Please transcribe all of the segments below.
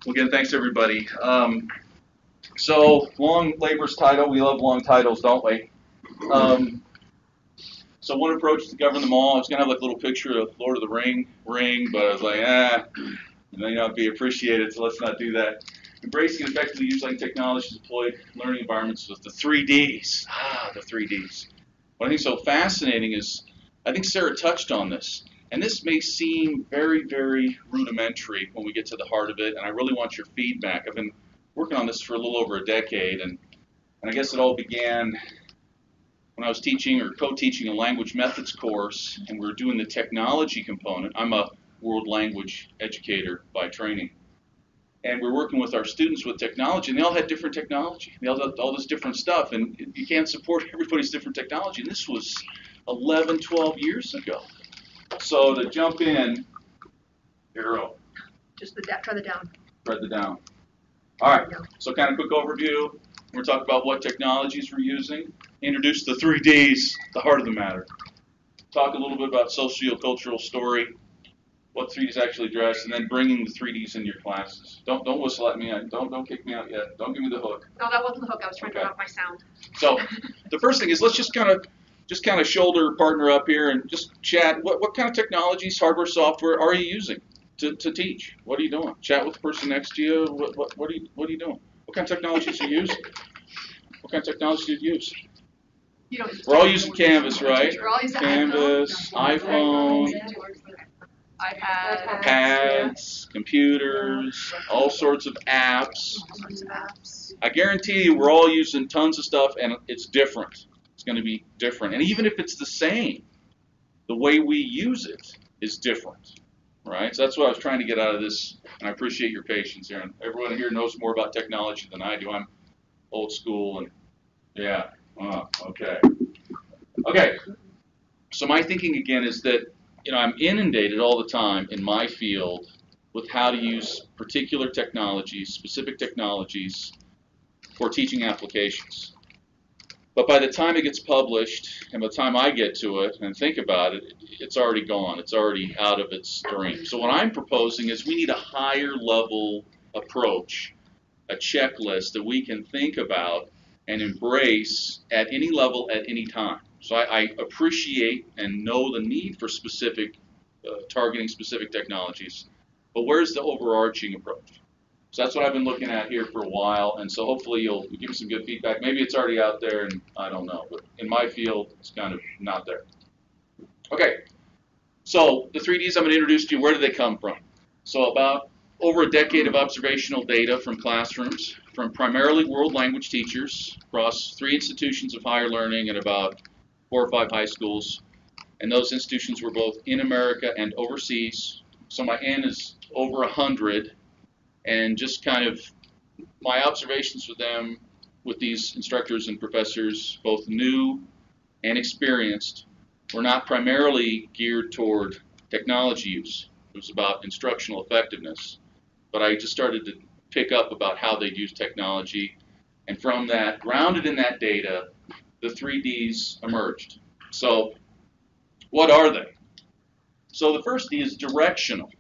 Again, thanks everybody. So long labor's title. We love long titles, don't we? So one approach to govern them all. I was gonna have like a little picture of Lord of the ring, but I was like, it may not be appreciated, so let's not do that. Embracing and effectively using technology to deploy learning environments with the 3Ds. The 3Ds. What I think is so fascinating is, I think Sarah touched on this. And this may seem very, very rudimentary when we get to the heart of it, and I really want your feedback. I've been working on this for a little over a decade, and I guess it all began when I was teaching or co-teaching a language methods course, and we were doing the technology component. I'm a world language educator by training. And we're working with our students with technology, and they all had different technology. They all had all this different stuff, and you can't support everybody's different technology. And this was 11, 12 years ago. So to jump in, arrow. Just thread the down. Thread the down. All right, so kind of quick overview. We're talking about what technologies we're using. Introduce the 3Ds, the heart of the matter. Talk a little bit about socio-cultural story, what 3Ds actually address, and then bringing the 3Ds into your classes. Don't whistle at me. Don't kick me out yet. Don't give me the hook. No, that wasn't the hook. I was trying to turn off my sound. So the first thing is let's just kind of shoulder partner up here and just chat. What kind of technologies, hardware, software are you using to teach? What are you doing? Chat with the person next to you. What are you doing? What kind of technologies are you using? What kind of technology do you use? We're all using Canvas, right? We're all using Canvas, iPhone, iPads, computers, all sorts of apps. I guarantee you we're all using tons of stuff, and it's different. It's going to be different. And even if it's the same, the way we use it is different, right? So that's what I was trying to get out of this, and I appreciate your patience here. And everyone here knows more about technology than I do. I'm old school, and yeah, okay. Okay, so my thinking again is that, I'm inundated all the time in my field with how to use particular technologies, specific technologies for teaching applications. But by the time it gets published, and by the time I get to it and think about it, it's already gone. It's already out of its dream. So what I'm proposing is we need a higher level approach, a checklist that we can think about and embrace at any level at any time. So I appreciate and know the need for specific, targeting specific technologies. But where's the overarching approach? So that's what I've been looking at here for a while, and so hopefully you'll give me some good feedback. Maybe it's already out there, and I don't know, but in my field, it's kind of not there. Okay, so the 3Ds I'm going to introduce to you, where do they come from? So about over a decade of observational data from classrooms, from primarily world language teachers across 3 institutions of higher learning and about 4 or 5 high schools, and those institutions were both in America and overseas. So my N is over 100. And just kind of my observations with them, with these instructors and professors, both new and experienced, were not primarily geared toward technology use. It was about instructional effectiveness. But I just started to pick up about how they use technology. And from that, grounded in that data, the 3Ds emerged. So what are they? So the first D is directional.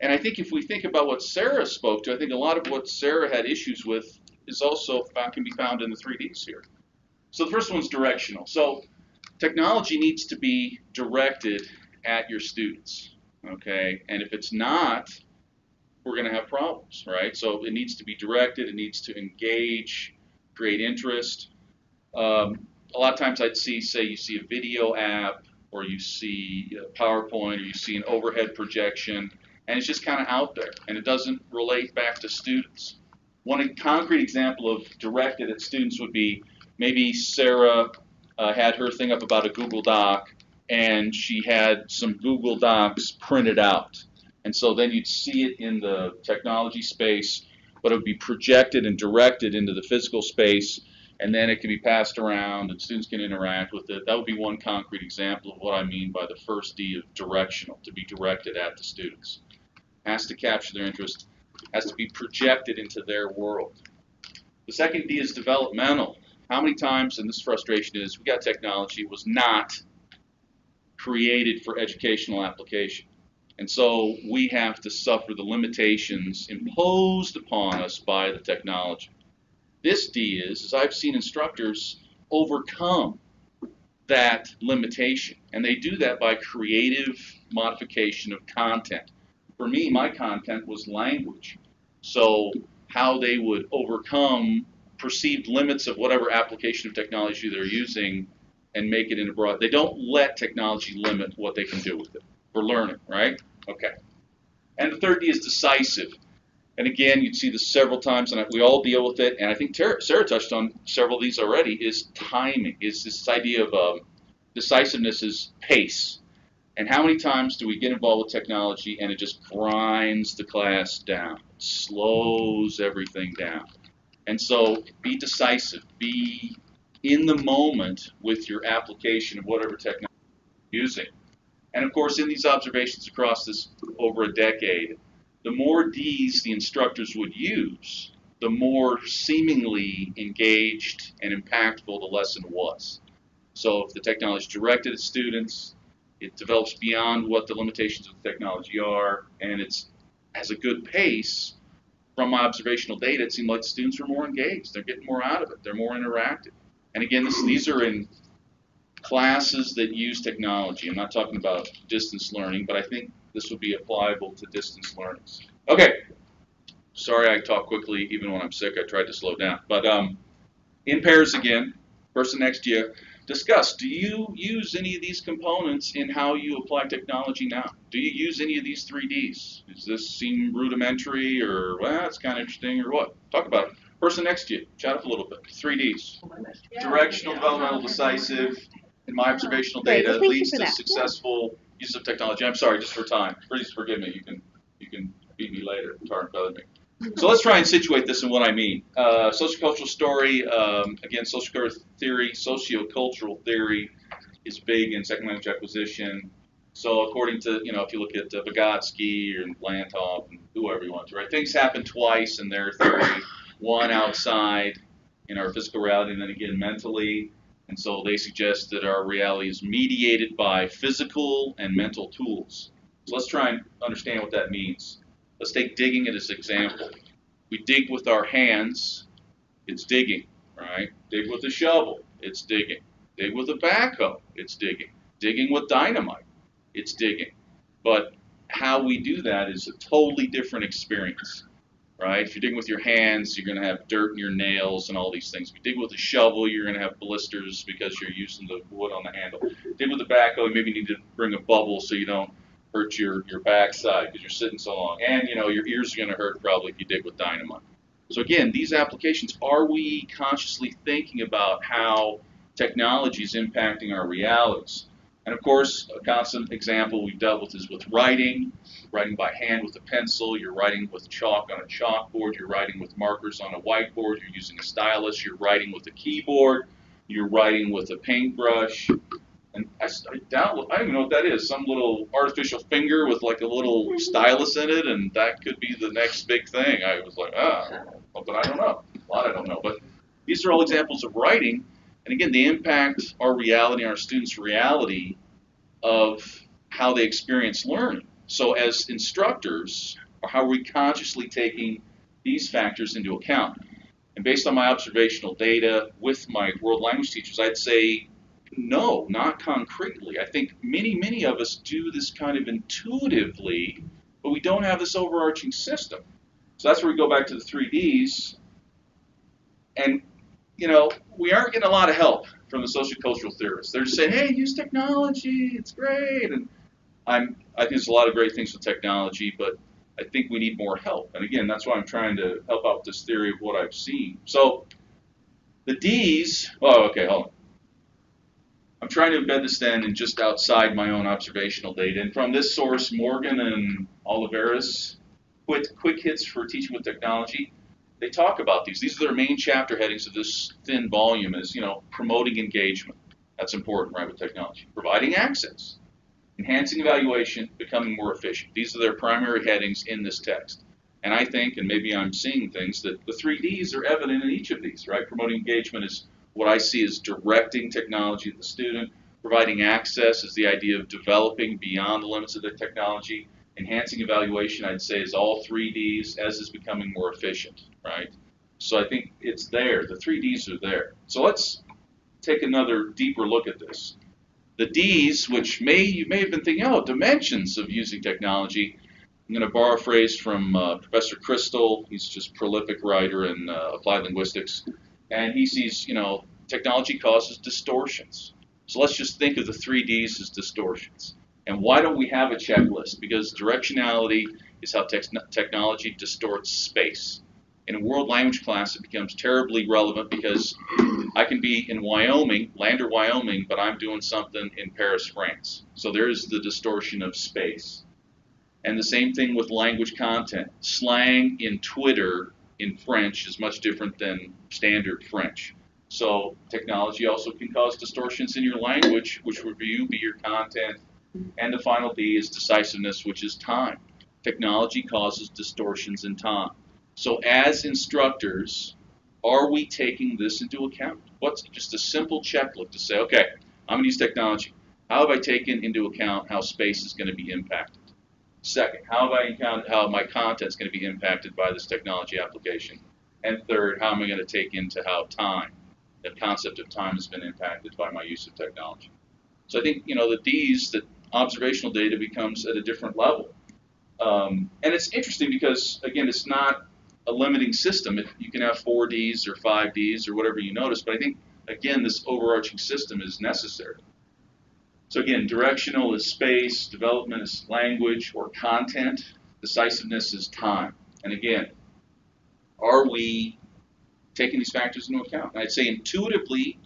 And I think if we think about what Sarah spoke to, I think a lot of what Sarah had issues with is also can be found in the 3Ds here. So the first one's directional. So technology needs to be directed at your students, okay? And if it's not, we're going to have problems, right? So it needs to be directed. It needs to engage, create interest. A lot of times I'd say you see a video app, or you see a PowerPoint, or you see an overhead projection, and it's just kind of out there, and it doesn't relate back to students. One concrete example of directed at students would be maybe Sarah had her thing up about a Google Doc, and she had some Google Docs printed out. And so then you'd see it in the technology space, but it would be projected and directed into the physical space, and then it can be passed around and students can interact with it. That would be one concrete example of what I mean by the first D of directional, to be directed at the students. Has to capture their interest, has to be projected into their world. The second D is developmental. How many times, and this frustration is, we got technology, it was not created for educational application. And so we have to suffer the limitations imposed upon us by the technology. This D is I've seen instructors overcome that limitation, and they do that by creative modification of content. For me, my content was language. So how they would overcome perceived limits of whatever application of technology they're using and make it into broad. They don't let technology limit what they can do with it for learning, right? Okay. And the third D is decisive. And again, you'd see this several times, and we all deal with it. And I think Sarah touched on several of these already, is timing. Is this idea of decisiveness is pace. And how many times do we get involved with technology and it just grinds the class down, slows everything down? And so be decisive. Be in the moment with your application of whatever technology you're using. And of course, in these observations across this over a decade, the more Ds the instructors would use, the more seemingly engaged and impactful the lesson was. So if the technology is directed at students, it develops beyond what the limitations of the technology are, and it has a good pace. From my observational data, it seemed like students were more engaged. They're getting more out of it. They're more interactive. And again, these are in classes that use technology. I'm not talking about distance learning, but I think this would be applicable to distance learning. Okay. Sorry I talk quickly. Even when I'm sick, I tried to slow down. But in pairs again, person next to you, discuss, do you use any of these components in how you apply technology now? Do you use any of these 3Ds? Does this seem rudimentary or, well, it's kind of interesting or what? Talk about it. Person next to you, chat up a little bit. 3Ds. Directional, developmental, decisive. In my observational data, leads to successful use of technology. I'm sorry, just for time. Please forgive me. You can beat me later. Tar and feather me. So let's try and situate this in what I mean. Socio-cultural story, again, socio-cultural theory is big in second language acquisition. So according to, if you look at Vygotsky and Lantoff and whoever you want to, right? Things happen twice in their theory, one outside in our physical reality and then again mentally. And so they suggest that our reality is mediated by physical and mental tools. So let's try and understand what that means. Let's take digging as an example. We dig with our hands, it's digging, right? Dig with a shovel, it's digging. Dig with a backhoe, it's digging. Digging with dynamite, it's digging. But how we do that is a totally different experience, right? If you're digging with your hands, you're going to have dirt in your nails and all these things. If you dig with a shovel, you're going to have blisters because you're using the wood on the handle. Dig with a backhoe, you maybe need to bring a bubble so you don't hurt your backside because you're sitting so long. And, your ears are going to hurt probably if you dig with dynamite. So again, these applications, are we consciously thinking about how technology is impacting our realities? And of course, a constant example we've dealt with is with writing by hand with a pencil, you're writing with chalk on a chalkboard, you're writing with markers on a whiteboard, you're using a stylus, you're writing with a keyboard, you're writing with a paintbrush. And I don't even know what that is, some little artificial finger with like a little stylus in it, and that could be the next big thing. I was like, but I don't know. A lot I don't know. But these are all examples of writing. And again, they impact our reality, our students' reality of how they experience learning. So as instructors, how are we consciously taking these factors into account? And based on my observational data with my world language teachers, I'd say no, not concretely. I think many of us do this kind of intuitively, but we don't have this overarching system. So that's where we go back to the 3Ds. And, we aren't getting a lot of help from the socio-cultural theorists. They're just saying, hey, use technology, it's great. And I think there's a lot of great things with technology, but I think we need more help. And again, that's why I'm trying to help out with this theory of what I've seen. So the Ds, hold on. I'm trying to embed this then in just outside my own observational data. And from this source, Morgan and Oliveira's quick hits for teaching with technology, they talk about these. These are their main chapter headings of this thin volume is, promoting engagement. That's important, right, with technology. Providing access. Enhancing evaluation, becoming more efficient. These are their primary headings in this text. And I think, and maybe I'm seeing things, that the 3Ds are evident in each of these, right? Promoting engagement is what I see as directing technology to the student. Providing access is the idea of developing beyond the limits of the technology. Enhancing evaluation, I'd say, is all 3Ds as is becoming more efficient, right? So I think it's there. The 3Ds are there. So let's take another deeper look at this. The Ds, which you may have been thinking, oh, dimensions of using technology. I'm going to borrow a phrase from Professor Crystal. He's just a prolific writer in applied linguistics. And he sees, technology causes distortions. So let's just think of the 3Ds as distortions. And why don't we have a checklist? Because directionality is how technology distorts space. In a world language class, it becomes terribly relevant because I can be in Wyoming, Lander, Wyoming, but I'm doing something in Paris, France. So there's the distortion of space. And the same thing with language content. Slang in Twitter in French is much different than standard French. So technology also can cause distortions in your language, which would be your content. And the final D is decisiveness, which is time. Technology causes distortions in time. So as instructors, are we taking this into account? What's just a simple checklist to say, okay, I'm going to use technology. How have I taken into account how space is going to be impacted? Second, how have I encountered how my content is going to be impacted by this technology application? And third, how am I going to take into how time, the concept of time, has been impacted by my use of technology? So I think, the Ds, that observational data becomes at a different level. And it's interesting because, again, it's not a limiting system. You can have 4Ds or 5Ds or whatever you notice, but I think, again, this overarching system is necessary. So again, directional is space, development is language or content, decisiveness is time. And again, are we taking these factors into account? And I'd say intuitively,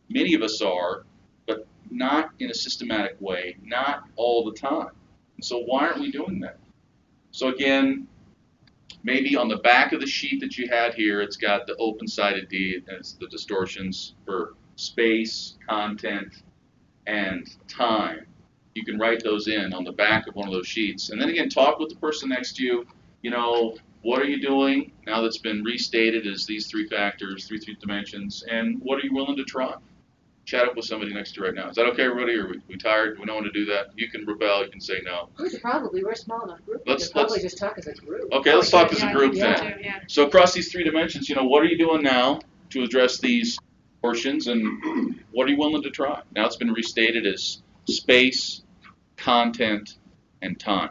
many of us are, but not in a systematic way, not all the time. And so why aren't we doing that? So again, maybe on the back of the sheet that you had here, it's got the open-sided D, and it's the distortions for space, content, and time. You can write those in on the back of one of those sheets. And then again, talk with the person next to you. What are you doing now that's been restated as these three factors, three dimensions, and what are you willing to try? Chat up with somebody next to you right now. Is that okay, everybody? Or are we tired? We don't want to do that? You can rebel. You can say no. We're a small enough group. Let's probably just talk as a group. Okay, let's talk as a group then. Yeah. So across these three dimensions, what are you doing now to address these portions, and what are you willing to try? Now it's been restated as space, content, and time.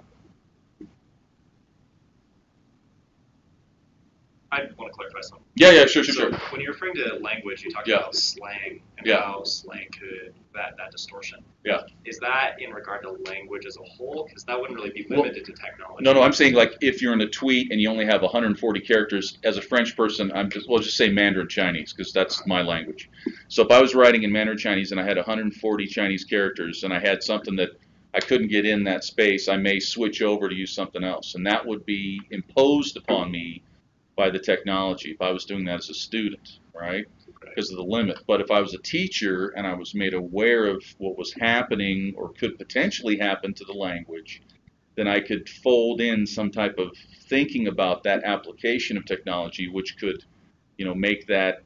I want to clarify something. Yeah, sure. When you're referring to language, you talked about slang and how slang could, that distortion. Yeah. Is that in regard to language as a whole? Because that wouldn't really be limited to technology. No, I'm saying like if you're in a tweet and you only have 140 characters, as a French person, we'll just say Mandarin Chinese because that's my language. So if I was writing in Mandarin Chinese and I had 140 Chinese characters and I had something that I couldn't get in that space, I may switch over to use something else. And that would be imposed upon me by the technology if I was doing that as a student, right? Because of the limit. But if I was a teacher and I was made aware of what was happening or could potentially happen to the language, then I could fold in some type of thinking about that application of technology, which could, make that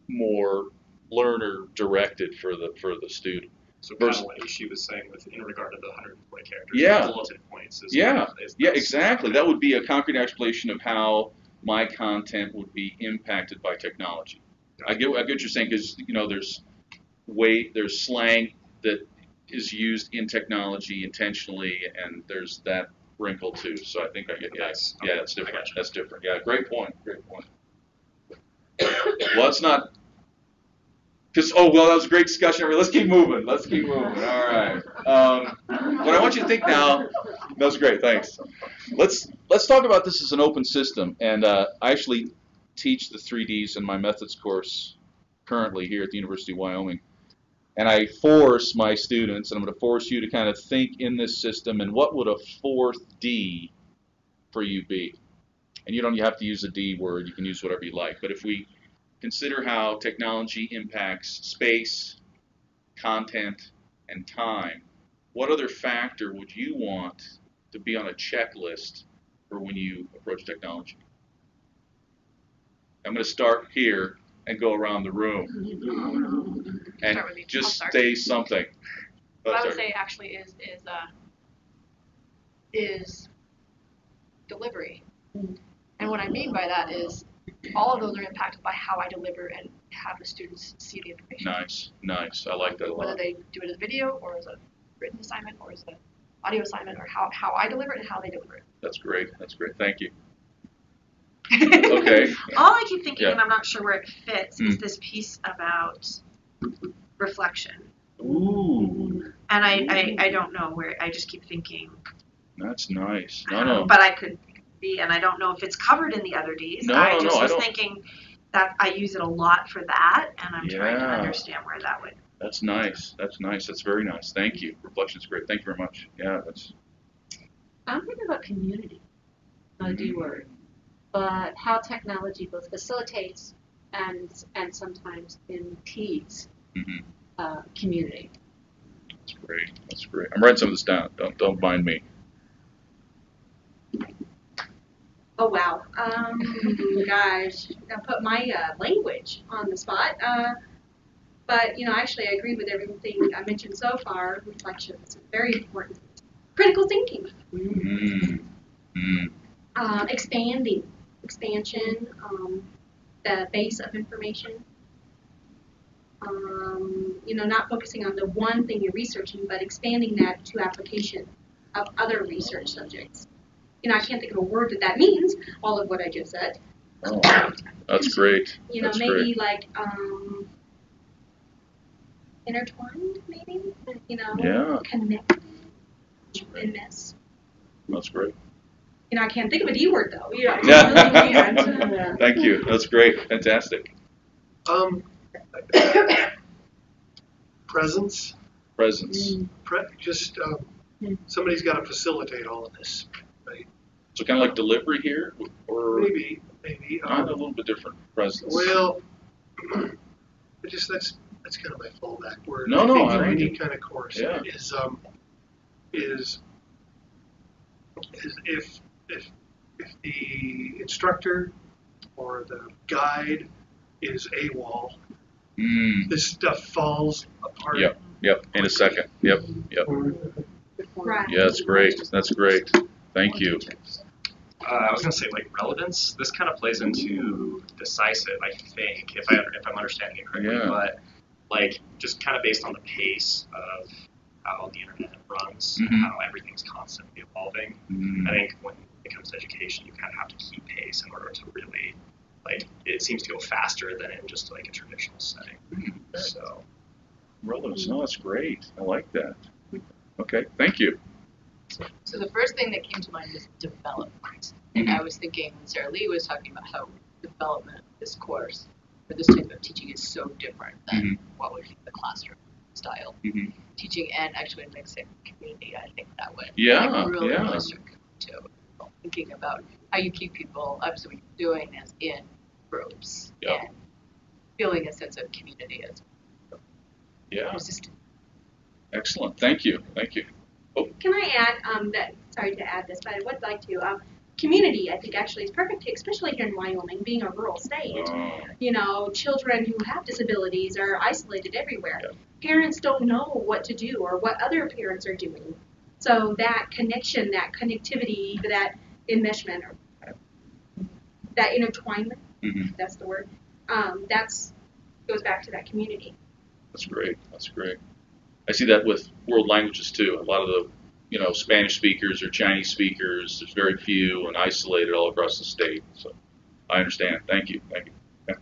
more learner directed for the student. So kind of what she was saying in regard to the 140 characters, the bulletin points. Exactly. That would be a concrete explanation of how my content would be impacted by technology. I get what you're saying because there's slang that is used in technology intentionally, and there's that wrinkle too. So I think I get that's different. That's different. Yeah, great point. Well, it's not. That was a great discussion. Let's keep moving. All right. What I want you to think now. That was great. Thanks. Let's talk about this as an open system. And I actually teach the 3Ds in my methods course currently here at the University of Wyoming. And I force my students, and I'm going to force you to kind of think in this system, and what would a fourth D for you be? And you don't have to use a D word. You can use whatever you like. But if we consider how technology impacts space, content, and time, what other factor would you want to be on a checklist for when you approach technology? I'm going to start here and go around the room. And just say something. What I would say actually is is delivery. Mm. And what I mean by that is all of those are impacted by how I deliver and have the students see the information. Nice. I like that a lot. Whether they do it as a video or as a written assignment or as an audio assignment, or how I deliver it and how they deliver it. That's great. Thank you. Okay. All I keep thinking, Yeah. and I'm not sure where it fits, is this piece about reflection. Ooh, And I don't know where, I just keep thinking, that's nice. No. but I could be, and I don't know if it's covered in the other Ds. No, I no, just I was don't- thinking that I use it a lot for that, and I'm trying to Yeah. understand where that would. That's nice. That's very nice. Thank you. Reflection's great. Thank you very much. Yeah, that's. I'm thinking about community, not a D word, but how technology both facilitates and sometimes impedes community. That's great. I'm writing some of this down. Don't mind me. Oh wow. Gosh, I put my language on the spot. But actually, I agree with everything I mentioned so far. Reflections is very important. Critical thinking. Expansion. The base of information. Not focusing on the one thing you're researching, but expanding that to application of other research subjects. I can't think of a word that means, all of what I just said. Oh, that's great. That's Maybe great. like intertwined, maybe? Yeah. Connected in this. That's great. I can't think of a D word though. I Yeah. really can't. Thank you. That's great. Fantastic. Presence. Somebody's got to facilitate all of this, right? So kind of like delivery here, or Maybe. a little bit different. Presence. Well, that's kind of my fallback word. No, I think I for like any it. kind of course Yeah. is if the instructor or the guide is AWOL, this stuff falls apart. Yep. In a second. Yep. Right. Yeah, that's great. Thank you. I was going to say, like, relevance. This kind of plays into decisive, I think, if I'm understanding it correctly. Yeah. But, like, just kind of based on the pace of how the internet runs, Mhm. and how everything's constantly evolving. Mm. I think when it comes to education, you kind of have to keep pace in order to really, like, it seems to go faster than in just, like, a traditional setting. So. Relevance. No, that's great. I like that. Okay. Thank you. So the first thing that came to mind was development. And I was thinking when Sarah Lee was talking about how development of this course, or this type of teaching, is so different than what would be the classroom style teaching, and actually mixing community, I think that would really struck too. Thinking about how you keep people, obviously what you're doing is in groups and feeling a sense of community as resistant. Excellent. Thank you. Oh. Can I add sorry to add this, but I would like to. Community, I think, actually is perfect, especially here in Wyoming, being a rural state. Children who have disabilities are isolated everywhere. Parents don't know what to do or what other parents are doing. So that connection, that connectivity, that enmeshment, or that intertwinement, that's the word, goes back to that community. That's great. I see that with world languages too. A lot of the, Spanish speakers or Chinese speakers, there's very few and isolated all across the state. So I understand. Thank you. Yeah.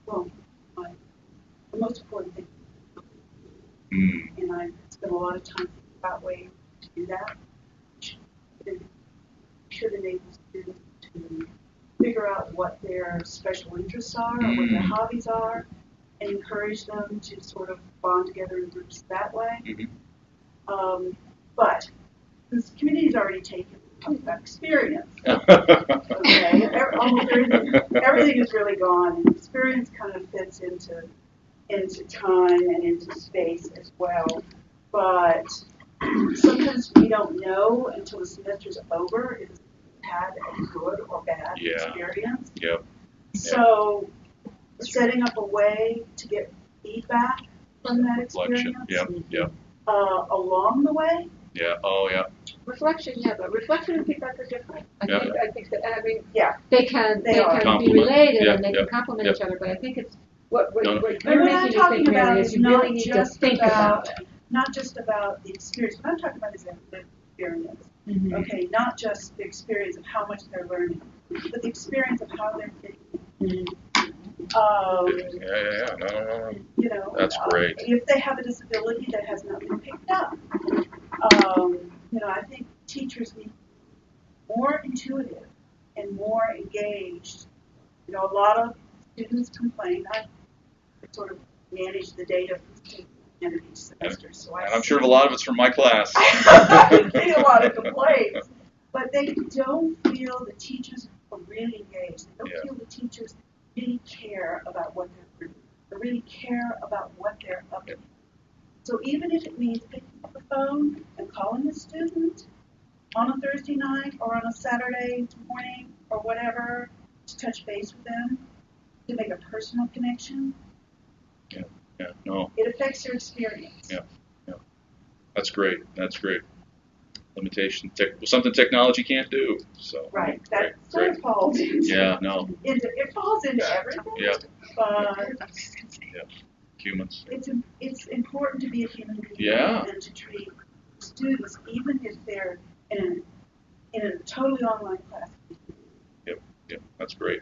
Well, the most important thing, and I spent a lot of time thinking about ways to do that, should enable students to figure out what their special interests are or what their hobbies are, and encourage them to sort of bond together in groups that way. But this community's already taken that experience. Okay, almost everything is really gone, and experience kind of fits into time and into space as well. But sometimes we don't know until the semester's over if it's had a good or bad experience. So setting up a way to get feedback from that experience along the way Yeah. Oh, yeah. Reflection, yeah, but reflection and feedback are different. Yeah. I think that, I mean, Yeah. they can They are. be Complement. related Yeah, and they yeah, can complement yeah. each other, but I think it's what No. you're And what I'm making me talking think, about Mary, is is you really not need to just think about it. not just about the experience. What I'm talking about is the experience. Mm-hmm. Okay, not just the experience of how much they're learning, but the experience of how they're fitting. Yeah. No. You know, That's great. If they have a disability that has not been picked up, you know, I think teachers need more intuitive and more engaged. You know, a lot of students complain. I sort of manage the data for student each semester, so And I'm sure a lot of it's from my class. I see a lot of complaints, but they don't feel the teachers are really engaged. They don't feel the teachers really care about what they're doing. They really care about what they're up to. So even if it means picking up the phone and calling a student on a Thursday night or on a Saturday morning or whatever to touch base with them, to make a personal connection, No. it affects their experience. Yeah. That's great. Limitation, something technology can't do. So. Right. That sort Great. of falls into, it falls into everything. Yeah. But Humans. it's important to be a human being Yeah. and to treat students, even if they're in a totally online class. Yep. That's great.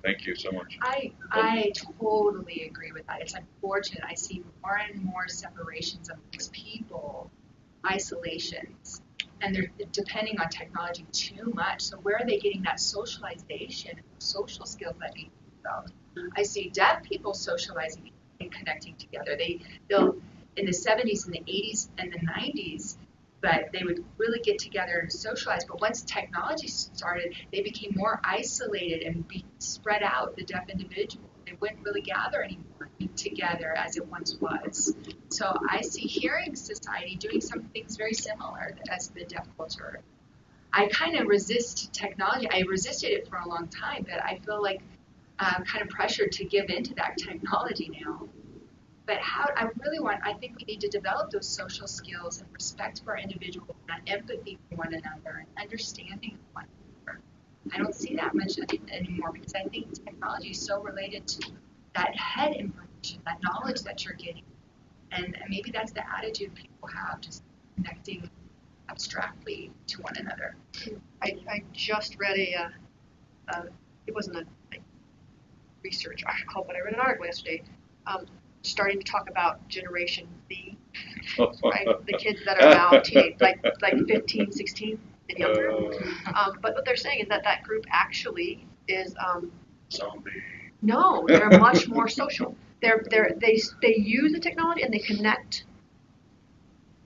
Thank you so much. I totally agree with that. It's unfortunate. I see more and more separations amongst people, isolations, and they're depending on technology too much. So where are they getting that socialization, social skills that need to be developed? I see deaf people socializing and connecting together. They'll in the 70s and the 80s and the 90s, but they would really get together and socialize. But once technology started, they became more isolated and spread out, the deaf individual. They wouldn't really gather anymore together as it once was. So I see Hearing Society doing some things very similar as the deaf culture. I kind of resist technology. I resisted it for a long time, but I feel like I'm kind of pressured to give into that technology now. But I think we need to develop those social skills and respect for our individual and empathy for one another and understanding of one another. I don't see that much anymore because I think technology is so related to that head information, that knowledge that you're getting. And maybe that's the attitude people have, just connecting abstractly to one another. I just read it wasn't a research article, but I read an article yesterday starting to talk about Generation Z, right? The kids that are now like 15, 16 and younger. But what they're saying is that group actually is Zombie. no, they're much more social. They use the technology and they connect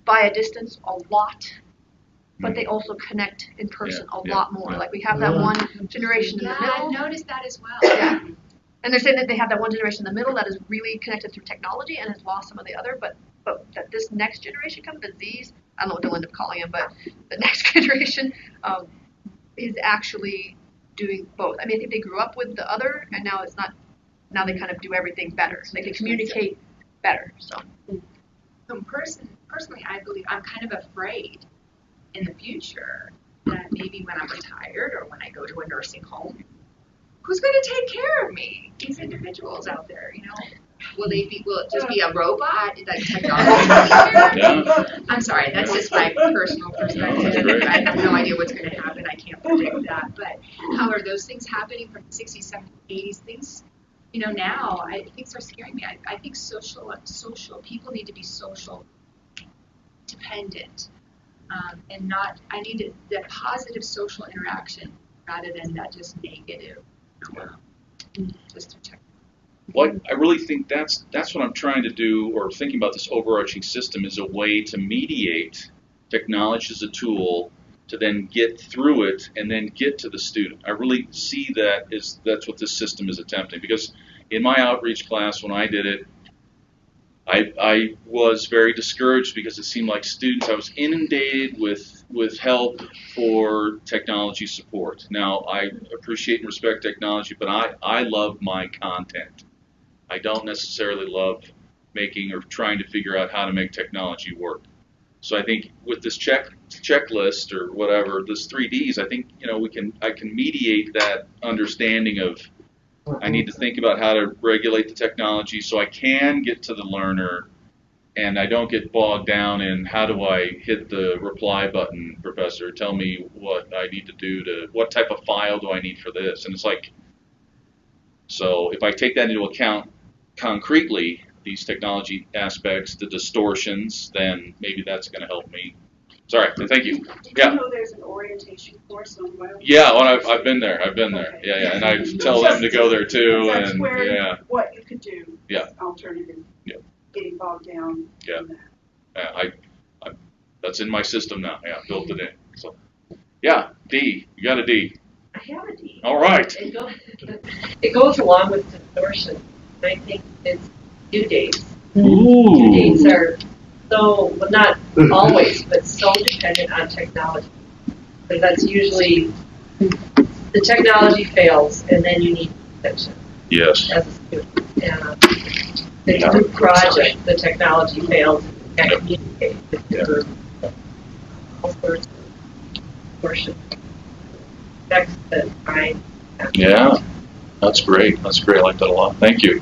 by a distance a lot, but they also connect in person a lot more. Like we have that one generation in the middle. I've noticed that as well. Yeah. And they're saying that they have that one generation in the middle that is really connected through technology and has lost some of the other, but that this next generation coming, the Zs, I don't know what they'll end up calling them, but the next generation is actually doing both. I mean, I think they grew up with the other, and now it's not. Now they kind of do everything better. They can communicate better. So personally, I believe I'm kind of afraid in the future that maybe when I'm retired or when I go to a nursing home, who's going to take care of me? These individuals out there, will it just be a robot? Like technology? I'm sorry, that's just my personal perspective. I have no idea what's going to happen. I can't predict that. But how are those things happening from the 60s, 70s, 80s? Things, now things are scaring me. I think social people need to be social dependent, and not. I need the positive social interaction rather than that just negative. Just to check. Well, I really think that's what I'm trying to do, or thinking about this overarching system is a way to mediate technology as a tool to then get through it and then get to the student. I really see that's what this system is attempting, because in my outreach class when I did it, I was very discouraged because it seemed like students, I was inundated with help for technology support. Now, I appreciate and respect technology, but I love my content. I don't necessarily love making or trying to figure out how to make technology work. So I think with this checklist or whatever, this 3Ds, I think I can mediate that understanding of I need to think about how to regulate the technology so I can get to the learner and I don't get bogged down in how do I hit the reply button, professor, tell me what I need to do what type of file do I need for this? And it's like, so if I take that into account concretely, these technology aspects, the distortions, then maybe that's going to help me. Sorry, thank you. Did Yeah. you know there's an orientation course on web? Yeah, well, I've been there. Okay. Yeah, and I tell them to go there too. That's And where yeah, what you could do Yeah. as alternative. Yeah. Getting bogged down. Yeah. In that. I that's in my system now. Yeah, built it in. So, yeah, D. You got a D. I have a D. All right. It goes along with distortion. I think it's due dates. Due Ooh. dates are so, well, not always, but so dependent on technology. But that's usually, the technology fails, and then you need attention Yes. as a student. And it's a group project, the technology fails, and you can't communicate with the group. All sorts of distortion. Affects the time. Yeah. That's great. That's great. I like that a lot. Thank you.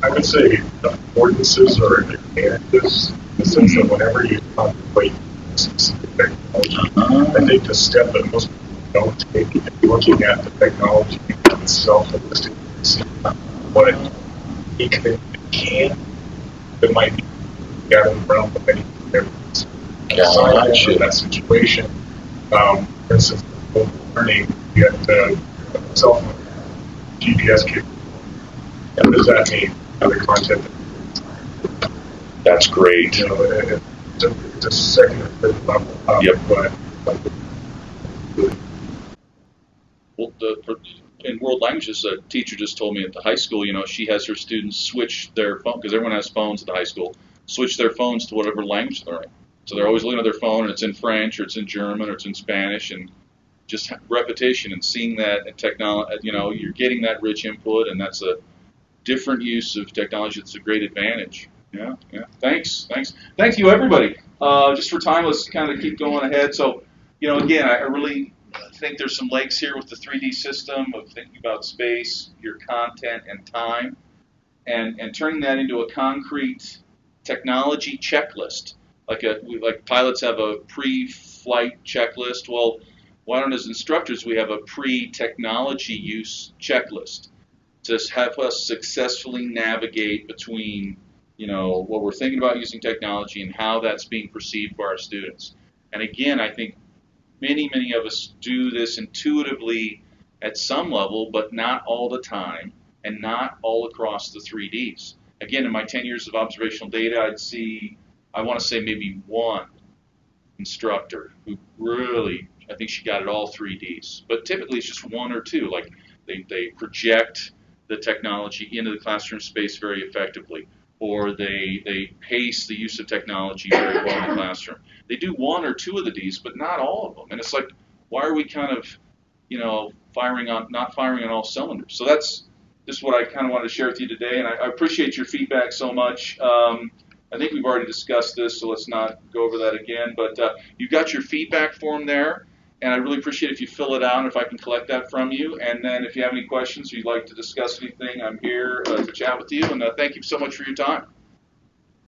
I would say the affordances or advantages in the sense that whenever you contemplate specific technology, I think the step that most people don't take is looking at the technology itself holistically, see what it can, that might be out of the realm of many different assignments in that situation. For instance, learning, you have cell phone, GPS capability. What does that mean? The content. That's great. You know, it's a second or third level up, Yep. but Well, in world languages, a teacher just told me at the high school, she has her students switch their phone, because everyone has phones at the high school, switch their phones to whatever language they're in. So they're always looking at their phone, and it's in French, or it's in German, or it's in Spanish, and just repetition and seeing that in technology, you're getting that rich input, and that's a different use of technology. That's a great advantage. Yeah. Thanks. Thank you, everybody. Just for time, let's kind of keep going ahead. So, again, I really think there's some legs here with the 3D system of thinking about space, your content, and time, and turning that into a concrete technology checklist. Like pilots have a pre-flight checklist. Well, why don't, as instructors, we have a pre-technology use checklist to help us successfully navigate between, what we're thinking about using technology and how that's being perceived by our students. And again, I think many of us do this intuitively at some level, but not all the time, and not all across the 3Ds. Again, in my 10 years of observational data, I want to say maybe one instructor who really, I think she got it all 3Ds. But typically it's just one or two. Like they project the technology into the classroom space very effectively, or they pace the use of technology very well in the classroom. They do one or two of the Ds, but not all of them. And it's like, why are we kind of, not firing on all cylinders? So that's just what I kind of wanted to share with you today, and I appreciate your feedback so much. I think we've already discussed this, so let's not go over that again. But you've got your feedback form there, and I really appreciate if you fill it out, and if I can collect that from you. And then if you have any questions or you'd like to discuss anything, I'm here to chat with you. And thank you so much for your time.